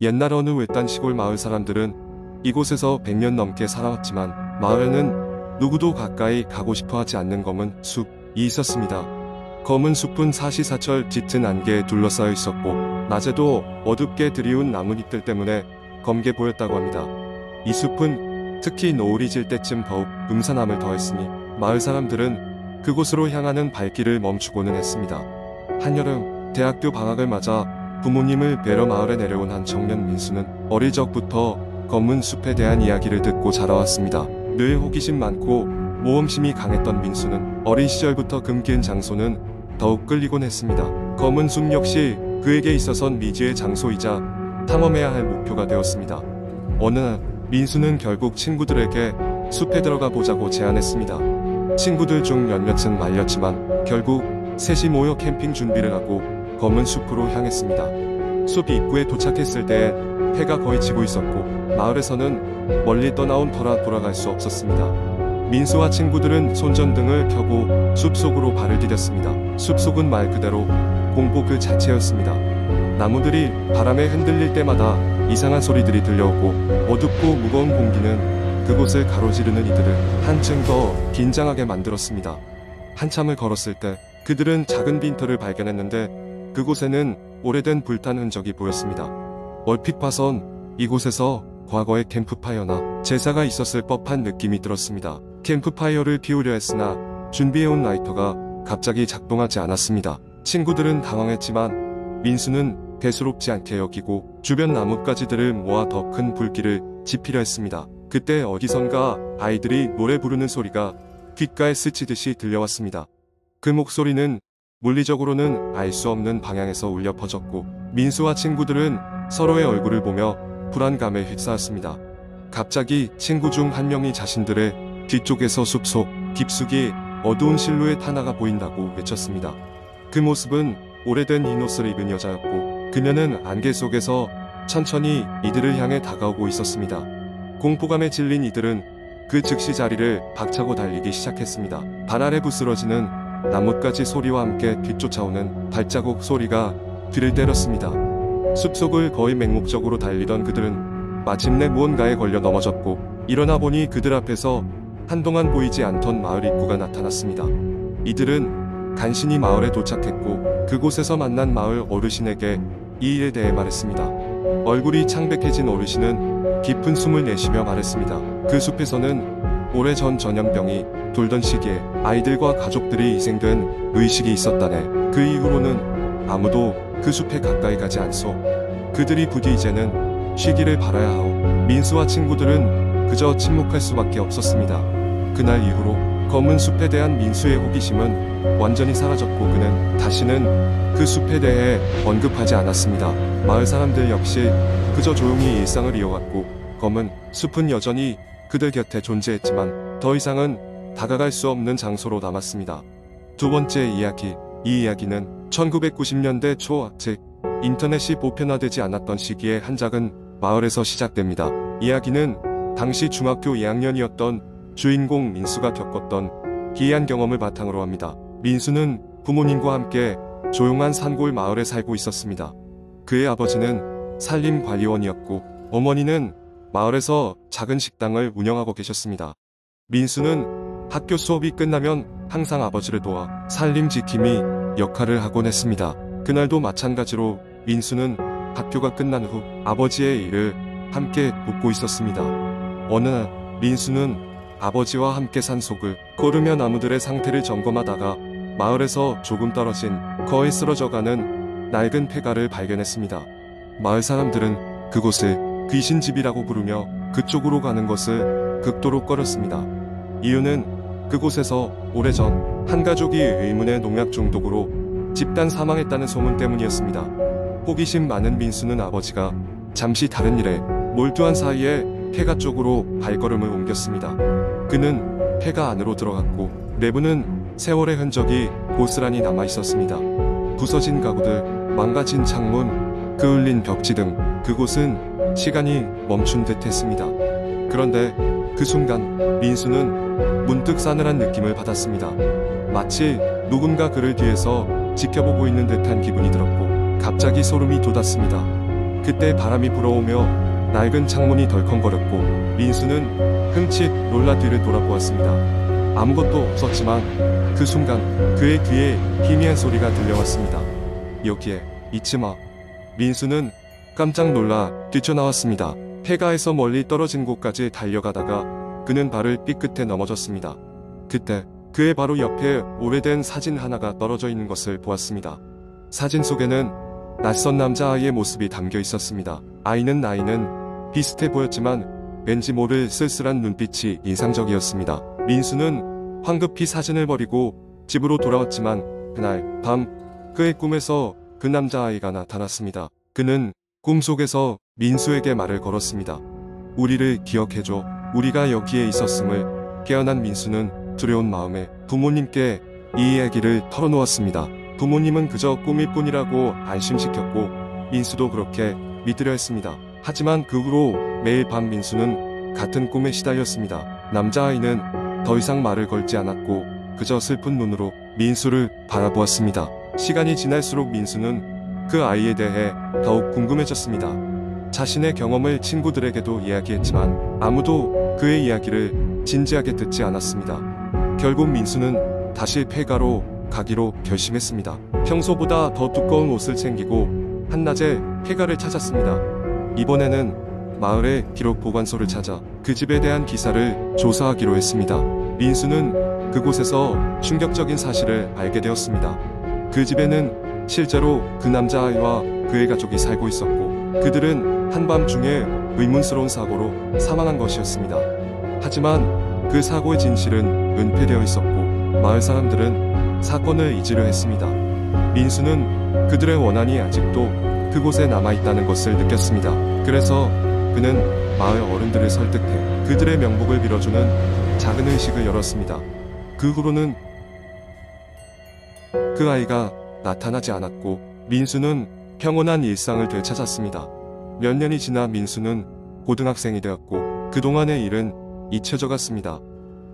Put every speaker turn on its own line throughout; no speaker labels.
옛날 어느 외딴 시골 마을 사람들은 이곳에서 100년 넘게 살아왔지만 마을에는 누구도 가까이 가고 싶어 하지 않는 검은 숲이 있었습니다. 검은 숲은 사시사철 짙은 안개에 둘러싸여 있었고 낮에도 어둡게 드리운 나뭇잎들 때문에 검게 보였다고 합니다. 이 숲은 특히 노을이 질 때쯤 더욱 음산함을 더했으니 마을 사람들은 그곳으로 향하는 발길을 멈추고는 했습니다. 한여름 대학교 방학을 맞아 부모님을 뵈러 마을에 내려온 한 청년 민수는 어릴 적부터 검은 숲에 대한 이야기를 듣고 자라왔습니다. 늘 호기심 많고 모험심이 강했던 민수는 어린 시절부터 금기은 장소는 더욱 끌리곤 했습니다. 검은 숲 역시 그에게 있어선 미지의 장소이자 탐험해야 할 목표가 되었습니다. 어느 날 민수는 결국 친구들에게 숲에 들어가 보자고 제안했습니다. 친구들 중 몇몇은 말렸지만 결국 셋이 모여 캠핑 준비를 하고 검은 숲으로 향했습니다. 숲 입구에 도착했을 때 해가 거의 지고 있었고 마을에서는 멀리 떠나온 터라 돌아갈 수 없었습니다. 민수와 친구들은 손전등을 켜고 숲속으로 발을 디뎠습니다. 숲속은 말 그대로 공포 그 자체였습니다. 나무들이 바람에 흔들릴 때마다 이상한 소리들이 들려오고 어둡고 무거운 공기는 그곳을 가로지르는 이들을 한층 더 긴장하게 만들었습니다. 한참을 걸었을 때 그들은 작은 빈터를 발견했는데 그곳에는 오래된 불탄 흔적이 보였습니다. 얼핏 봐선 이곳에서 과거에 캠프파이어나 제사가 있었을 법한 느낌이 들었습니다. 캠프파이어를 피우려 했으나 준비해온 라이터가 갑자기 작동하지 않았습니다. 친구들은 당황했지만 민수는 대수롭지 않게 여기고 주변 나뭇가지들을 모아 더 큰 불길을 지피려 했습니다. 그때 어디선가 아이들이 노래 부르는 소리가 귓가에 스치듯이 들려왔습니다. 그 목소리는 물리적으로는 알 수 없는 방향에서 울려 퍼졌고 민수와 친구들은 서로의 얼굴을 보며 불안감에 휩싸였습니다. 갑자기 친구 중 한 명이 자신들의 뒤쪽에서 숲속 깊숙이 어두운 실루엣 하나가 보인다고 외쳤습니다. 그 모습은 오래된 흰 옷을 입은 여자였고 그녀는 안개 속에서 천천히 이들을 향해 다가오고 있었습니다. 공포감에 질린 이들은 그 즉시 자리를 박차고 달리기 시작했습니다. 발 아래 부스러지는 나뭇가지 소리와 함께 뒤쫓아오는 발자국 소리가 뒤를 때렸습니다. 숲속을 거의 맹목적으로 달리던 그들은 마침내 무언가에 걸려 넘어졌고 일어나 보니 그들 앞에서 한동안 보이지 않던 마을 입구가 나타났습니다. 이들은 간신히 마을에 도착했고 그곳에서 만난 마을 어르신에게 이 일에 대해 말했습니다. 얼굴이 창백해진 어르신은 깊은 숨을 내쉬며 말했습니다. 그 숲에서는 오래전 전염병이 돌던 시기에 아이들과 가족들이 희생된 의식이 있었다네. 그 이후로는 아무도 그 숲에 가까이 가지 않소. 그들이 부디 이제는 쉬기를 바라야 하오. 민수와 친구들은 그저 침묵할 수밖에 없었습니다. 그날 이후로 검은 숲에 대한 민수의 호기심은 완전히 사라졌고 그는 다시는 그 숲에 대해 언급하지 않았습니다. 마을 사람들 역시 그저 조용히 일상을 이어갔고 검은 숲은 여전히 그들 곁에 존재했지만 더 이상은 다가갈 수 없는 장소로 남았습니다. 두 번째 이야기. 이 이야기는 1990년대 초, 즉 인터넷이 보편화되지 않았던 시기의 한 작은 마을에서 시작됩니다. 이야기는 당시 중학교 2학년이었던 주인공 민수가 겪었던 기이한 경험을 바탕으로 합니다. 민수는 부모님과 함께 조용한 산골 마을에 살고 있었습니다. 그의 아버지는 산림관리원이었고 어머니는 마을에서 작은 식당을 운영하고 계셨습니다. 민수는 학교 수업이 끝나면 항상 아버지를 도와 산림 지킴이 역할을 하곤 했습니다. 그날도 마찬가지로 민수는 학교가 끝난 후 아버지의 일을 함께 돕고 있었습니다. 어느 날 민수는 아버지와 함께 산속을 걸으며 나무들의 상태를 점검하다가 마을에서 조금 떨어진 거의 쓰러져가는 낡은 폐가를 발견했습니다. 마을 사람들은 그곳을 귀신집이라고 부르며 그쪽으로 가는 것을 극도로 꺼렸습니다. 이유는 그곳에서 오래전 한 가족이 의문의 농약 중독으로 집단 사망했다는 소문 때문이었습니다. 호기심 많은 민수는 아버지가 잠시 다른 일에 몰두한 사이에 폐가 쪽으로 발걸음을 옮겼습니다. 그는 폐가 안으로 들어갔고 내부는 세월의 흔적이 고스란히 남아있었습니다. 부서진 가구들, 망가진 창문, 그을린 벽지 등 그곳은 시간이 멈춘 듯 했습니다. 그런데 그 순간 민수는 문득 싸늘한 느낌을 받았습니다. 마치 누군가 그를 뒤에서 지켜보고 있는 듯한 기분이 들었고 갑자기 소름이 돋았습니다. 그때 바람이 불어오며 낡은 창문이 덜컹거렸고 민수는 흠칫 놀라 뒤를 돌아보았습니다. 아무것도 없었지만 그 순간 그의 귀에 희미한 소리가 들려왔습니다. 여기에 있지 마. 민수는 깜짝 놀라 뛰쳐나왔습니다. 폐가에서 멀리 떨어진 곳까지 달려가다가 그는 발을 삐끗해 넘어졌습니다. 그때 그의 바로 옆에 오래된 사진 하나가 떨어져 있는 것을 보았습니다. 사진 속에는 낯선 남자아이의 모습이 담겨 있었습니다. 나이는 비슷해 보였지만 왠지 모를 쓸쓸한 눈빛이 인상적이었습니다. 민수는 황급히 사진을 버리고 집으로 돌아왔지만 그날 밤 그의 꿈에서 그 남자아이가 나타났습니다. 그는 꿈속에서 민수에게 말을 걸었습니다. 우리를 기억해줘. 우리가 여기에 있었음을. 깨어난 민수는 두려운 마음에 부모님께 이 이야기를 털어놓았습니다. 부모님은 그저 꿈일 뿐이라고 안심시켰고 민수도 그렇게 믿으려 했습니다. 하지만 그 후로 매일 밤 민수는 같은 꿈에 시달렸습니다. 남자아이는 더 이상 말을 걸지 않았고 그저 슬픈 눈으로 민수를 바라보았습니다. 시간이 지날수록 민수는 그 아이에 대해 더욱 궁금해졌습니다. 자신의 경험을 친구들에게도 이야기했지만 아무도 그의 이야기를 진지하게 듣지 않았습니다. 결국 민수는 다시 폐가로 가기로 결심했습니다. 평소보다 더 두꺼운 옷을 챙기고 한낮에 폐가를 찾았습니다. 이번에는 마을의 기록 보관소를 찾아 그 집에 대한 기사를 조사하기로 했습니다. 민수는 그곳에서 충격적인 사실을 알게 되었습니다. 그 집에는 실제로 그 남자아이와 그의 가족이 살고 있었고 그들은 한밤중에 의문스러운 사고로 사망한 것이었습니다. 하지만 그 사고의 진실은 은폐되어 있었고 마을 사람들은 사건을 잊으려 했습니다. 민수는 그들의 원한이 아직도 그곳에 남아있다는 것을 느꼈습니다. 그래서 그는 마을 어른들을 설득해 그들의 명복을 빌어주는 작은 의식을 열었습니다. 그 후로는 그 아이가 나타나지 않았고 민수는 평온한 일상을 되찾았습니다. 몇 년이 지나 민수는 고등학생이 되었고 그동안의 일은 잊혀져 갔습니다.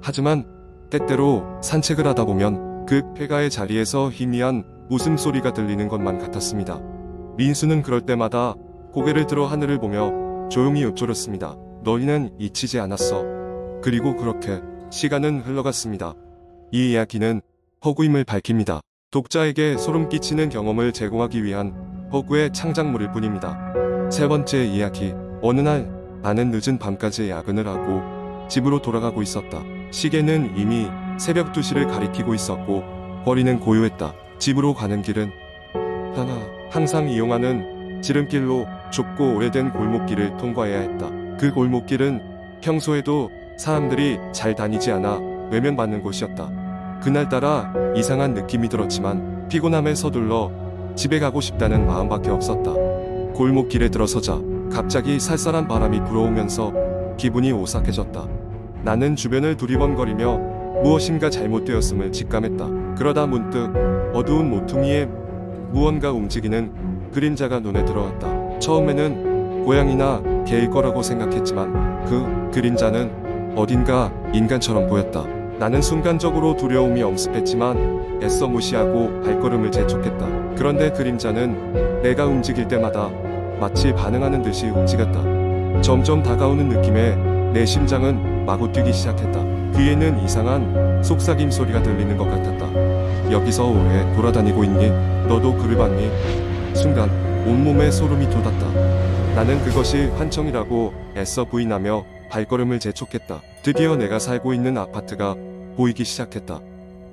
하지만 때때로 산책을 하다 보면 그 폐가의 자리에서 희미한 웃음소리가 들리는 것만 같았습니다. 민수는 그럴 때마다 고개를 들어 하늘을 보며 조용히 읊조렸습니다. 너희는 잊히지 않았어. 그리고 그렇게 시간은 흘러갔습니다. 이 이야기는 허구임을 밝힙니다. 독자에게 소름 끼치는 경험을 제공하기 위한 허구의 창작물일 뿐입니다. 세 번째 이야기. 어느 날 나는 늦은 밤까지 야근을 하고 집으로 돌아가고 있었다. 시계는 이미 새벽 2시를 가리키고 있었고 거리는 고요했다. 집으로 가는 길은 항상 이용하는 지름길로 좁고 오래된 골목길을 통과해야 했다. 그 골목길은 평소에도 사람들이 잘 다니지 않아 외면받는 곳이었다. 그날따라 이상한 느낌이 들었지만 피곤함에 서둘러 집에 가고 싶다는 마음밖에 없었다. 골목길에 들어서자 갑자기 쌀쌀한 바람이 불어오면서 기분이 오싹해졌다. 나는 주변을 두리번거리며 무엇인가 잘못되었음을 직감했다. 그러다 문득 어두운 모퉁이에 무언가 움직이는 그림자가 눈에 들어왔다. 처음에는 고양이나 개일 거라고 생각했지만 그 그림자는 어딘가 인간처럼 보였다. 나는 순간적으로 두려움이 엄습했지만 애써 무시하고 발걸음을 재촉했다. 그런데 그림자는 내가 움직일 때마다 마치 반응하는 듯이 움직였다. 점점 다가오는 느낌에 내 심장은 마구 뛰기 시작했다. 귀에는 이상한 속삭임 소리가 들리는 것 같았다. 여기서 왜 돌아다니고 있니? 너도 그를 봤니? 순간 온몸에 소름이 돋았다. 나는 그것이 환청이라고 애써 부인하며 발걸음을 재촉했다. 드디어 내가 살고 있는 아파트가 보이기 시작했다.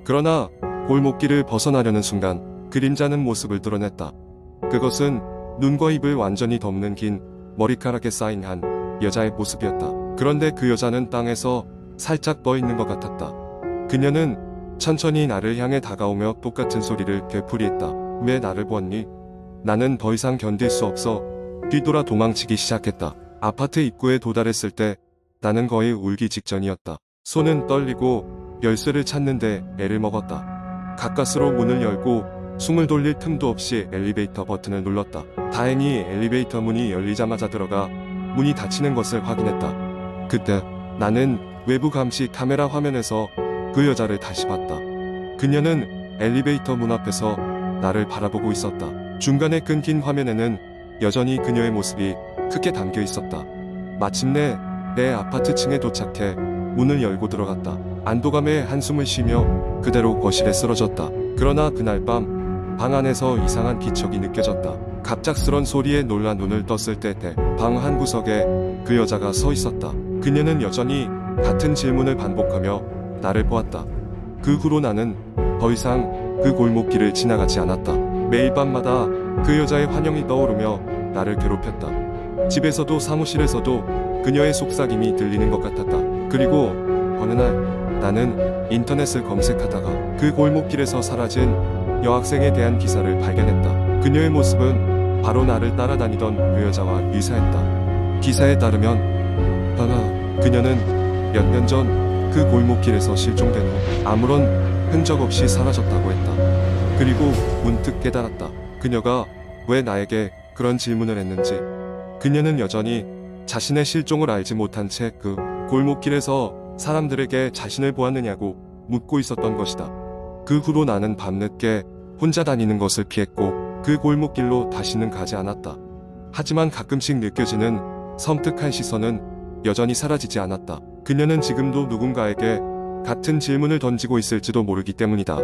그러나 골목길을 벗어나려는 순간 그림자는 모습을 드러냈다. 그것은 눈과 입을 완전히 덮는 긴 머리카락에 쌓인 한 여자의 모습이었다. 그런데 그 여자는 땅에서 살짝 떠 있는 것 같았다. 그녀는 천천히 나를 향해 다가오며 똑같은 소리를 되풀이했다. 왜 나를 보았니? 나는 더 이상 견딜 수 없어 뒤돌아 도망치기 시작했다. 아파트 입구에 도달했을 때 나는 거의 울기 직전이었다. 손은 떨리고 열쇠를 찾는데 애를 먹었다. 가까스로 문을 열고 숨을 돌릴 틈도 없이 엘리베이터 버튼을 눌렀다. 다행히 엘리베이터 문이 열리자마자 들어가 문이 닫히는 것을 확인했다. 그때 나는 외부 감시 카메라 화면에서 그 여자를 다시 봤다. 그녀는 엘리베이터 문 앞에서 나를 바라보고 있었다. 중간에 끊긴 화면에는 여전히 그녀의 모습이 크게 담겨 있었다. 마침내 내 아파트 층에 도착해 문을 열고 들어갔다. 안도감에 한숨을 쉬며 그대로 거실에 쓰러졌다. 그러나 그날 밤 방 안에서 이상한 기척이 느껴졌다. 갑작스런 소리에 놀라 눈을 떴을 때 방 한 구석에 그 여자가 서 있었다. 그녀는 여전히 같은 질문을 반복하며 나를 보았다. 그 후로 나는 더 이상 그 골목길을 지나가지 않았다. 매일 밤마다 그 여자의 환영이 떠오르며 나를 괴롭혔다. 집에서도 사무실에서도 그녀의 속삭임이 들리는 것 같았다. 그리고 어느 날 나는 인터넷을 검색하다가 그 골목길에서 사라진 여학생에 대한 기사를 발견했다. 그녀의 모습은 바로 나를 따라다니던 그 여자와 유사했다. 기사에 따르면 그녀는 몇 년 전 그 골목길에서 실종된 후 아무런 흔적 없이 사라졌다고 했다. 그리고 문득 깨달았다. 그녀가 왜 나에게 그런 질문을 했는지. 그녀는 여전히 자신의 실종을 알지 못한 채 그 골목길에서 사람들에게 자신을 보았느냐고 묻고 있었던 것이다. 그 후로 나는 밤늦게 혼자 다니는 것을 피했고 그 골목길로 다시는 가지 않았다. 하지만 가끔씩 느껴지는 섬뜩한 시선은 여전히 사라지지 않았다. 그녀는 지금도 누군가에게 같은 질문을 던지고 있을지도 모르기 때문이다.